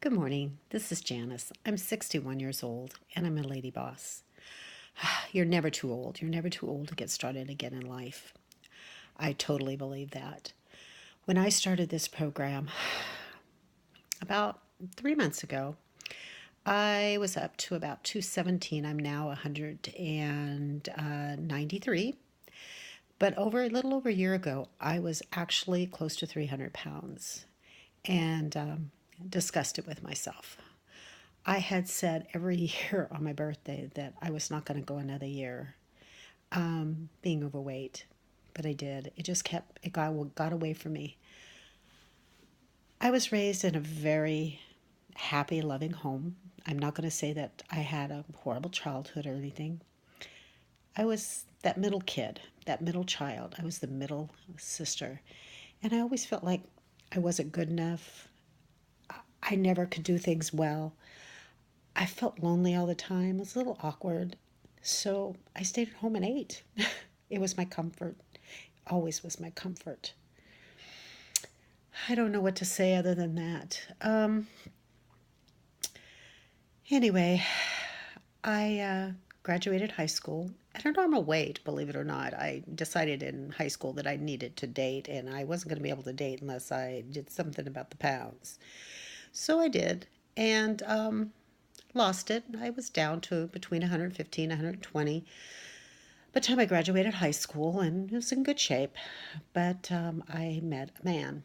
Good morning. This is Janice. I'm 61 years old and I'm a lady boss. You're never too old. You're never too old to get started again in life. I totally believe that. When I started this program about 3 months ago, I was up to about 217. I'm now 193. But a little over a year ago, I was actually close to 300 pounds and disgusted with myself. I had said every year on my birthday that I was not going to go another year being overweight, but I did. It got away from me. I was raised in a very happy, loving home. I'm not going to say that I had a horrible childhood or anything. I was that middle kid, that middle child. I was the middle sister. And I always felt like I wasn't good enough. I never could do things well. I felt lonely all the time. It was a little awkward. So I stayed at home and ate. It was my comfort. Always was my comfort. I don't know what to say other than that. Anyway, I graduated high school at a normal weight, believe it or not. I decided in high school that I needed to date, and I wasn't going to be able to date unless I did something about the pounds. So I did, and lost it. I was down to between 115 and 120 by the time I graduated high school, and it was in good shape. But I met a man.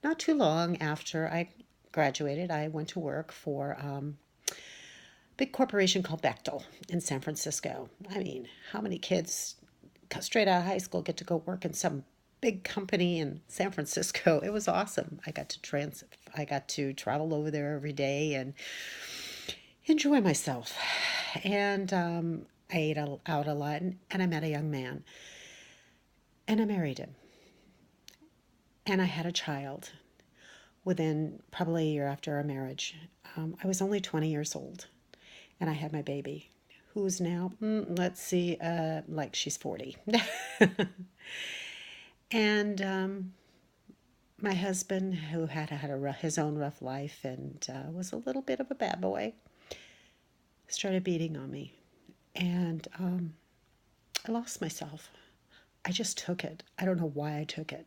Not too long after I graduated, I went to work for a big corporation called Bechtel in San Francisco. I mean, how many kids straight out of high school get to go work in some big company in San Francisco? It was awesome. I got to travel over there every day and enjoy myself. And I ate out a lot, and I met a young man, and I married him, and I had a child within probably a year after our marriage. I was only 20 years old, and I had my baby, who's now, let's see, like she's 40. And my husband, who had his own rough life and was a little bit of a bad boy, started beating on me. And I lost myself. I just took it. I don't know why I took it.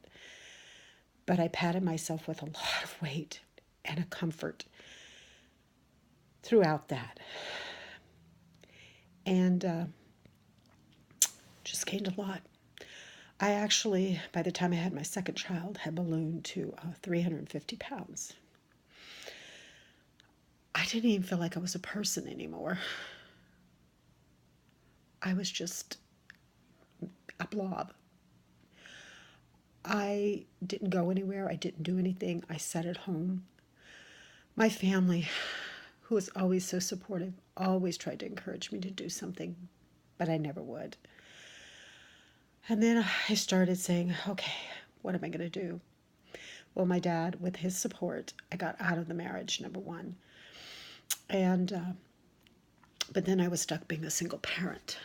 But I patted myself with a lot of weight and a comfort throughout that. And just gained a lot. I actually, by the time I had my second child, had ballooned to 350 pounds. I didn't even feel like I was a person anymore. I was just a blob. I didn't go anywhere. I didn't do anything. I sat at home. My family, who was always so supportive, always tried to encourage me to do something, but I never would. And then I started saying, okay, what am I going to do? Well, my dad, with his support, I got out of the marriage, number one. And but then I was stuck being a single parent.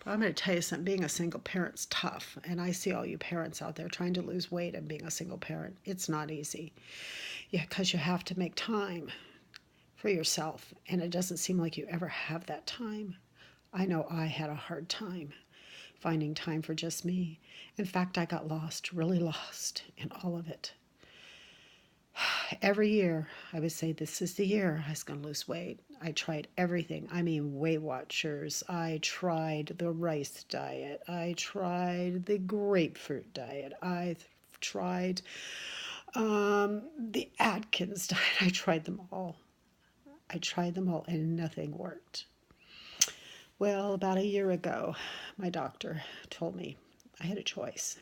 But I'm going to tell you something, being a single parent's tough. And I see all you parents out there trying to lose weight and being a single parent. It's not easy. Yeah, because you have to make time for yourself. And it doesn't seem like you ever have that time. I know I had a hard time finding time for just me. In fact, I got lost, really lost in all of it. Every year, I would say, this is the year I was going to lose weight. I tried everything. I mean, Weight Watchers. I tried the rice diet. I tried the grapefruit diet. I tried the Atkins diet. I tried them all. And nothing worked. Well, about a year ago, my doctor told me I had a choice.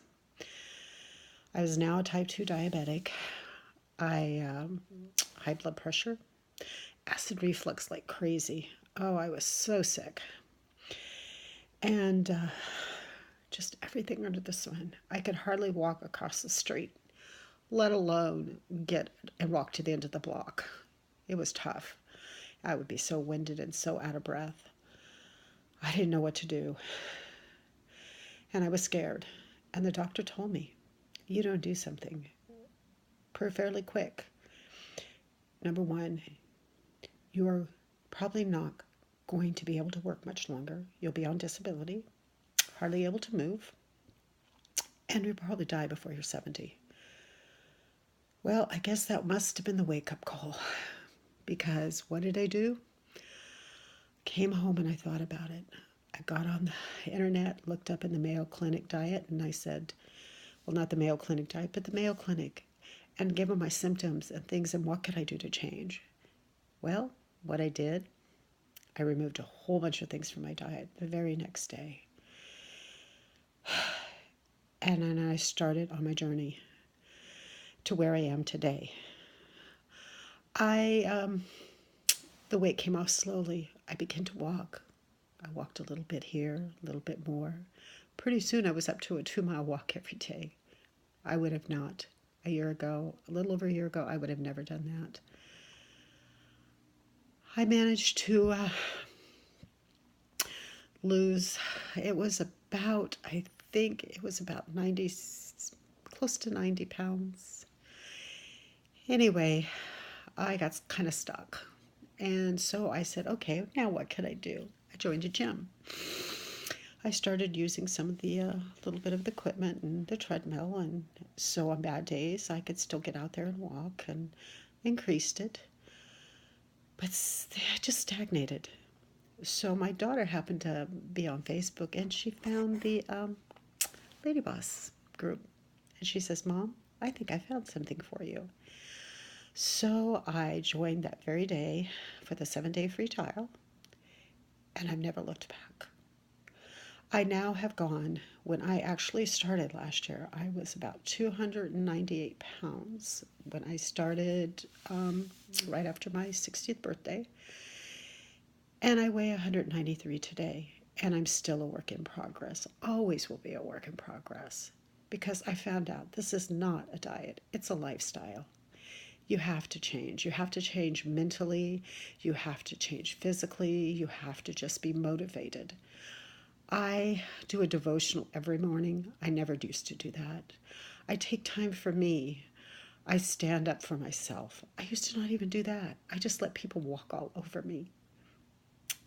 I was now a type 2 diabetic. I high blood pressure, acid reflux like crazy. Oh, I was so sick. And just everything under the sun. I could hardly walk across the street, let alone get and walk to the end of the block. It was tough. I would be so winded and so out of breath. I didn't know what to do. And I was scared. And the doctor told me, you don't do something fairly quick. Number one, you are probably not going to be able to work much longer. You'll be on disability, hardly able to move, and you'll probably die before you're 70. Well, I guess that must have been the wake-up call, because what did I do? Came home and I thought about it. I got on the internet, looked up in the Mayo Clinic diet, and I said, well, not the Mayo Clinic diet, but the Mayo Clinic, and give them my symptoms and things, and what could I do to change? Well, what I did, I removed a whole bunch of things from my diet the very next day. And then I started on my journey to where I am today. The weight came off slowly. I began to walk. I walked a little bit here, a little bit more. Pretty soon I was up to a 2-mile walk every day. I would have not. A year ago, a little over a year ago, I would have never done that. I managed to lose, it was about, I think it was about 90, close to 90 pounds. Anyway, I got kind of stuck. And so I said, okay, now what can I do? I joined a gym. I started using some of the little bit of the equipment and the treadmill, and so on bad days I could still get out there and walk, and increased it. But I just stagnated. So my daughter happened to be on Facebook, and she found the LadyBoss group. And she says, Mom, I think I found something for you. So I joined that very day for the 7-day free trial, and I've never looked back. I now have gone, when I actually started last year, I was about 298 pounds when I started right after my 60th birthday. And I weigh 193 today, and I'm still a work in progress. Always will be a work in progress, because I found out this is not a diet, it's a lifestyle. You have to change. You have to change mentally. You have to change physically. You have to just be motivated. I do a devotional every morning. I never used to do that. I take time for me. I stand up for myself. I used to not even do that. I just let people walk all over me.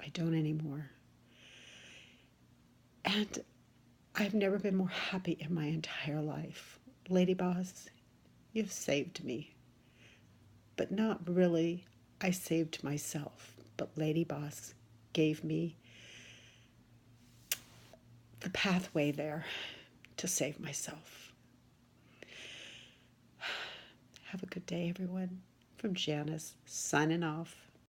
I don't anymore. And I've never been more happy in my entire life. LadyBoss, you've saved me. But not really, I saved myself. But LadyBoss gave me the pathway there to save myself. Have a good day, everyone. From Janice, signing off.